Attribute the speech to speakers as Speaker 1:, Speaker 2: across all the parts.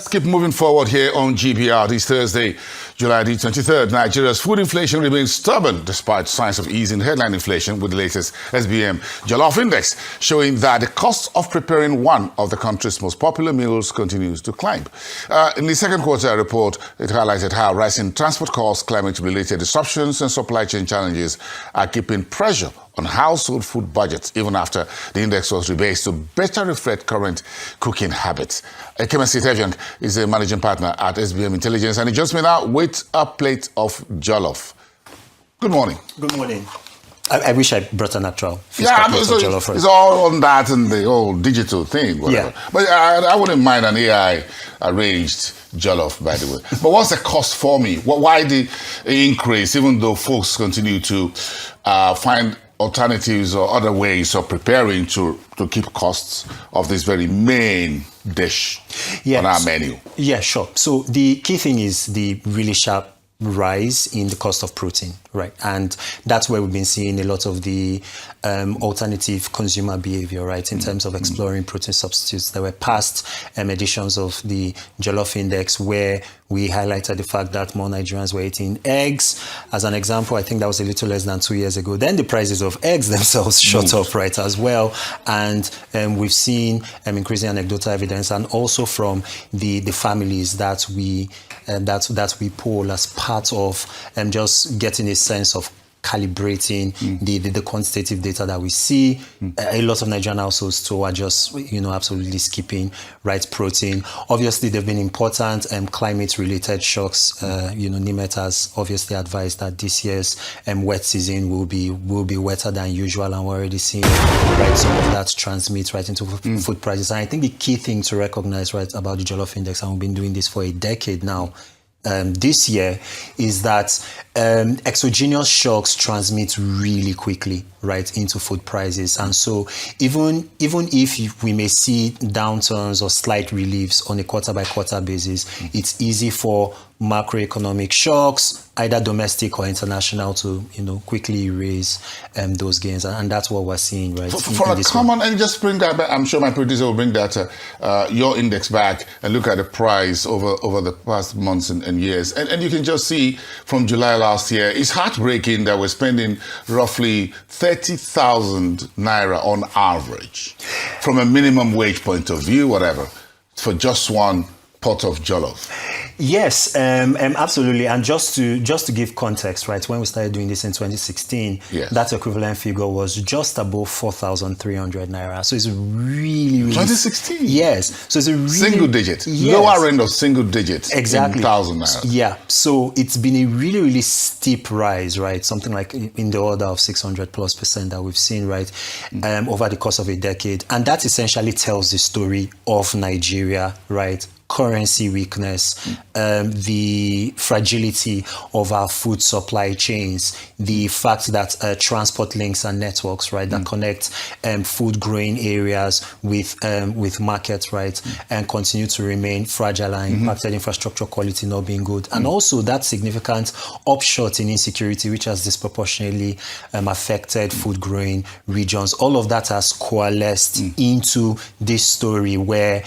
Speaker 1: Let's keep moving forward here on GBR this Thursday, July the 23rd. Nigeria's food inflation remains stubborn despite signs of easing headline inflation, with the latest SBM Jollof index showing that the cost of preparing one of the country's most popular meals continues to climb. In the second quarter report, it highlighted how rising transport costs, climate-related disruptions and supply chain challenges are keeping pressure on household food budgets, even after the index was rebased to better reflect current cooking habits. Ikemesit Effiong is a managing partner at SBM Intelligence, and he joins me now with a plate of jollof. Good morning.
Speaker 2: Good morning. I wish I brought an actual
Speaker 1: jollof first. It's all on that and the whole digital thing, whatever. Yeah. But I wouldn't mind an AI-arranged jollof, by the way. But what's the cost for me? Why the increase, even though folks continue to find alternatives or other ways of preparing to keep costs of this very main dish on our menu? Yeah,
Speaker 2: sure. So the key thing is the really sharp rise in the cost of protein, right? And that's where we've been seeing a lot of the alternative consumer behavior, right? In terms of exploring protein substitutes. There were past editions of the Jollof Index where we highlighted the fact that more Nigerians were eating eggs. As an example, I think that was a little less than 2 years ago. Then the prices of eggs themselves shot up, right, as well. And we've seen increasing anecdotal evidence, and also from the families that we poll as part of just getting a sense of calibrating the quantitative data that we see. A lot of Nigerian households too are just absolutely skipping right protein. Obviously, there have been important climate-related shocks. NIMET has obviously advised that this year's wet season will be wetter than usual, and we're already seeing some of that transmit right into food prices. And I think the key thing to recognize about the Jollof Index, and we've been doing this for a decade now, this year, is that exogenous shocks transmit really quickly right into food prices. And so even if we may see downturns or slight reliefs on a quarter by quarter basis, it's easy for macroeconomic shocks, either domestic or international, to quickly erase those gains, and that's what we're seeing right
Speaker 1: for a common one. And just bring that back. I'm sure my producer will bring that your index back and look at the price over the past months and years, and you can just see from July last year, it's heartbreaking that we're spending roughly 30,000 naira on average, from a minimum wage point of view, whatever, for just one pot of jollof.
Speaker 2: Yes, absolutely. And just to give context, right, when we started doing this in 2016, that equivalent figure was just above 4,300 naira. So it's really
Speaker 1: 2016.
Speaker 2: Yes. So it's a really
Speaker 1: single digit, lower end of single digit.
Speaker 2: Exactly.
Speaker 1: In 1,000 naira.
Speaker 2: Yeah. So it's been a really, really steep rise, right? Something like in the order of 600+% that we've seen, right, over the course of a decade. And that essentially tells the story of Nigeria, right? Currency weakness, the fragility of our food supply chains, the fact that transport links and networks, right, that connect food growing areas with markets, right, and continue to remain fragile and impacted, infrastructure quality not being good, and also that significant upshot in insecurity, which has disproportionately affected food growing regions. All of that has coalesced into this story where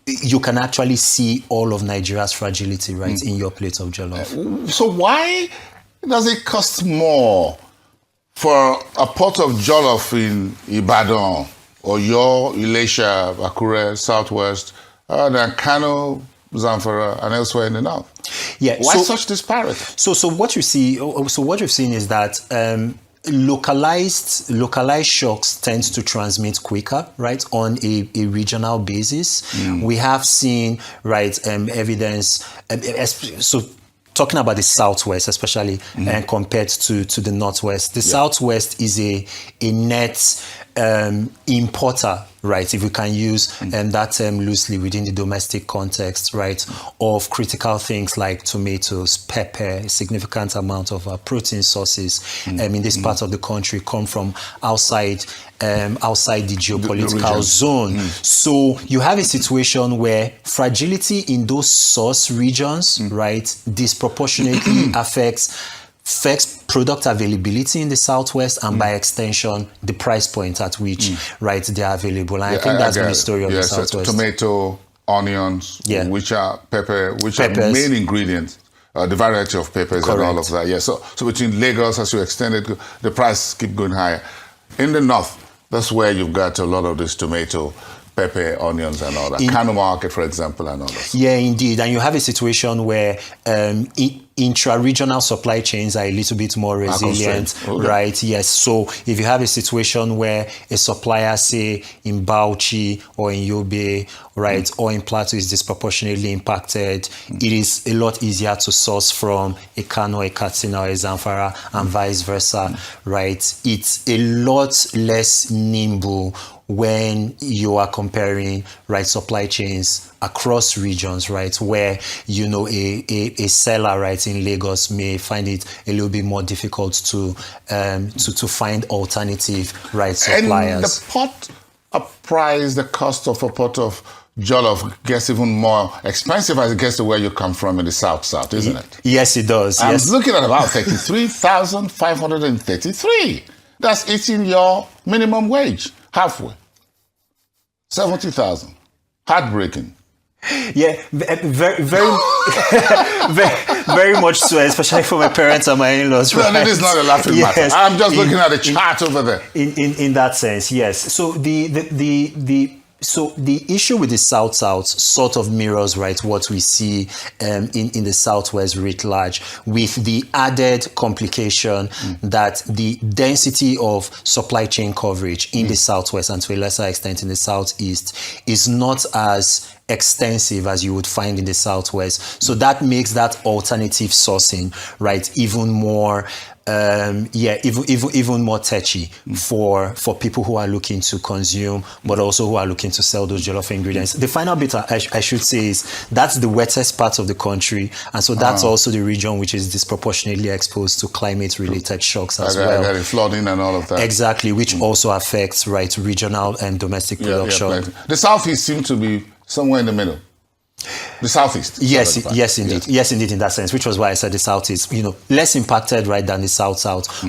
Speaker 2: you can actually see all of Nigeria's fragility right in your plate of jollof.
Speaker 1: So why does it cost more for a pot of jollof in Ibadan or Ilesha, Akure, Southwest than Kano, Zamfara, and elsewhere in the north?
Speaker 2: Yeah.
Speaker 1: Why such disparity?
Speaker 2: So what you've seen is that localized shocks tend to transmit quicker, right, on a regional basis. We have seen, right, evidence. So talking about the Southwest, especially, and compared to the Northwest, the Southwest is a net importer, right, if we can use that term loosely within the domestic context, right, of critical things like tomatoes, pepper. A significant amount of our protein sources in this part of the country come from outside the geopolitical zone. So you have a situation where fragility in those source regions, right, disproportionately affects product availability in the Southwest, and by extension, the price point at which right they are available. And I think that's been the story of the Southwest.
Speaker 1: Tomato, onions,
Speaker 2: Yeah.
Speaker 1: which are pepper, which
Speaker 2: Peppers.
Speaker 1: are main ingredients. The variety of peppers and all of that. Yeah. So between Lagos, as you extend it, the price keep going higher. In the north, that's where you've got a lot of this tomato, pepper, onions, and all that. Kano market, for example, and all that.
Speaker 2: Yeah, indeed. And you have a situation where intra-regional supply chains are a little bit more resilient,
Speaker 1: Okay.
Speaker 2: right? Yes. So if you have a situation where a supplier, say in Bauchi or in Yobe, right, or in Plateau is disproportionately impacted, it is a lot easier to source from a Kano, a Katsina, or a Zamfara, and vice versa, right? It's a lot less nimble when you are comparing, right, supply chains across regions, right, where, you know, a seller, right, in Lagos may find it a little bit more difficult to find alternative, right, suppliers.
Speaker 1: And the pot of price, the cost of a pot of jollof gets even more expensive as it gets to where you come from in the south, isn't it?
Speaker 2: Yes, it does.
Speaker 1: I'm
Speaker 2: Yes.
Speaker 1: looking at about 33,533. That's eating your minimum wage halfway. 70,000. Heartbreaking.
Speaker 2: Yeah, very, very, very much so, especially for my parents and my in-laws. Right?
Speaker 1: No, it is not a laughing matter.
Speaker 2: Yes.
Speaker 1: I'm just looking at the chart over there.
Speaker 2: In that sense, yes. So the issue with the South sort of mirrors, right, what we see in the Southwest writ large, with the added complication that the density of supply chain coverage in the Southwest and to a lesser extent in the Southeast is not as extensive as you would find in the Southwest. So that makes that alternative sourcing, right, even more even more touchy for people who are looking to consume, but also who are looking to sell those jollof ingredients. The final bit I should say is that's the wettest part of the country, and so that's also the region which is disproportionately exposed to climate-related shocks as well.
Speaker 1: The flooding and all of that.
Speaker 2: Exactly, which also affects, right, regional and domestic production.
Speaker 1: Yeah, the Southeast seems to be somewhere in the middle. The Southeast.
Speaker 2: Yes, indeed. Yes, indeed, in that sense, which was why I said the Southeast, you know, less impacted, right, than the South,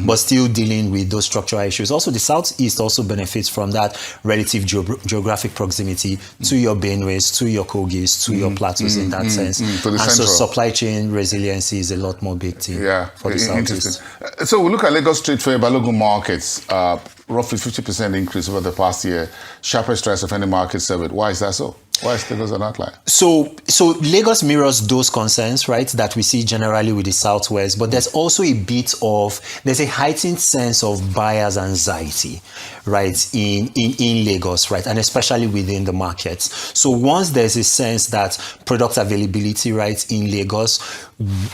Speaker 2: but still dealing with those structural issues. Also, the Southeast also benefits from that relative geographic proximity to your Benues, to your Kogis, to your Plateaus in that sense.
Speaker 1: To the
Speaker 2: and
Speaker 1: central.
Speaker 2: so supply chain resiliency is a lot more baked in for the Southeast.
Speaker 1: So we look at Lagos Street Fair, Balogun markets, roughly 50% increase over the past year, sharpest rise of any market surveyed. Why is that so? Why is Lagos an outlier?
Speaker 2: So Lagos mirrors those concerns, right, that we see generally with the Southwest, but there's also there's a heightened sense of buyer's anxiety, right, in Lagos, right, and especially within the markets. So once there's a sense that product availability, right, in Lagos,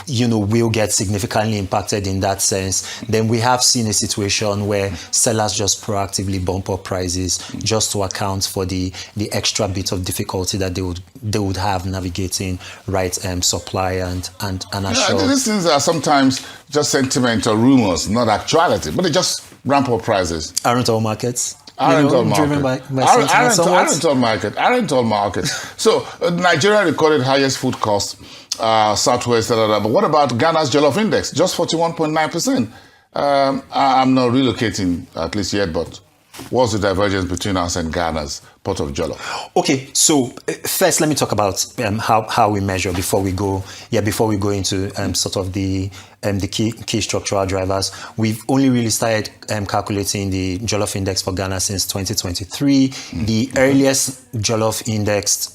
Speaker 2: you know, will get significantly impacted in that sense, then we have seen a situation where sellers just proactively bump up prices just to account for the extra bit of difficulty that they would have navigating, right, supply and assure.
Speaker 1: These things are sometimes just sentiment or rumors, not actuality, but they just ramp up prices.
Speaker 2: Aren't all markets?
Speaker 1: Aren't all
Speaker 2: driven
Speaker 1: market.
Speaker 2: by sentiment somewhat?
Speaker 1: Aren't all market. So Nigeria recorded highest food costs, Southwest, but what about Ghana's Jollof Index? Just 41.9%. I'm not relocating at least yet, but what's the divergence between us and Ghana's pot of jollof?
Speaker 2: Okay, so first let me talk about how we measure before we go into sort of the key structural drivers. We've only really started calculating the Jollof Index for Ghana since 2023. The earliest Jollof Index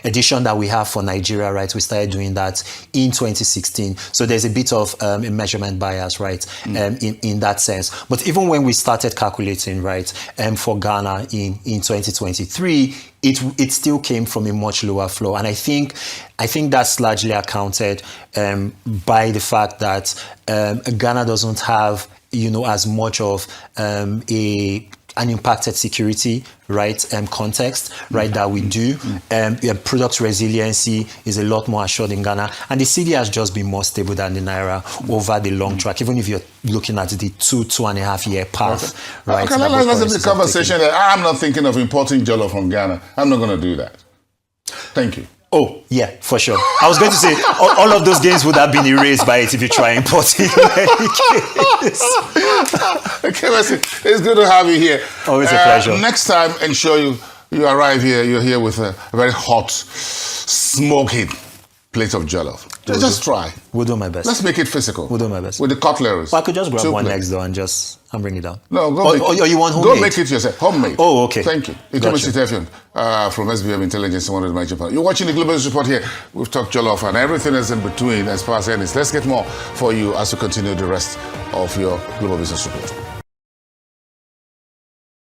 Speaker 2: edition that we have for Nigeria, right, we started doing that in 2016. So there's a bit of a measurement bias, right, in that sense. But even when we started calculating, right, for Ghana in 2023, it still came from a much lower floor, and I think that's largely accounted by the fact that Ghana doesn't have, you know, as much of an impacted security, right, context, right, that we do. Product resiliency is a lot more assured in Ghana, and the cedi has just been more stable than the Naira over the long track, even if you're looking at the 2.5 year path, right?
Speaker 1: Okay, let's have the conversation that I'm not thinking of importing jollof from Ghana. I'm not going to do that. Thank you.
Speaker 2: Oh, yeah, for sure. I was going to say, all of those gains would have been erased by it if you try importing in any case.
Speaker 1: Okay, it's good to have you here.
Speaker 2: Always a pleasure.
Speaker 1: Next time, ensure you You arrive here, you're here with a very hot, smoking plate of jollof. Just try.
Speaker 2: We'll do my best.
Speaker 1: Let's make it physical.
Speaker 2: We'll do my best.
Speaker 1: With the cutlery.
Speaker 2: Well, I could just grab one
Speaker 1: plates.
Speaker 2: next door and bring it down.
Speaker 1: No, go make it.
Speaker 2: Or you want homemade?
Speaker 1: Go make it yourself. Homemade.
Speaker 2: Oh, okay.
Speaker 1: Thank you. Ikemesit Effiong from SBM Intelligence, one of my Japan. You're watching the Global News Report here. We've talked jollof and everything else in between as far as earnings. Let's get more for you as we continue the rest of your Global Business Report.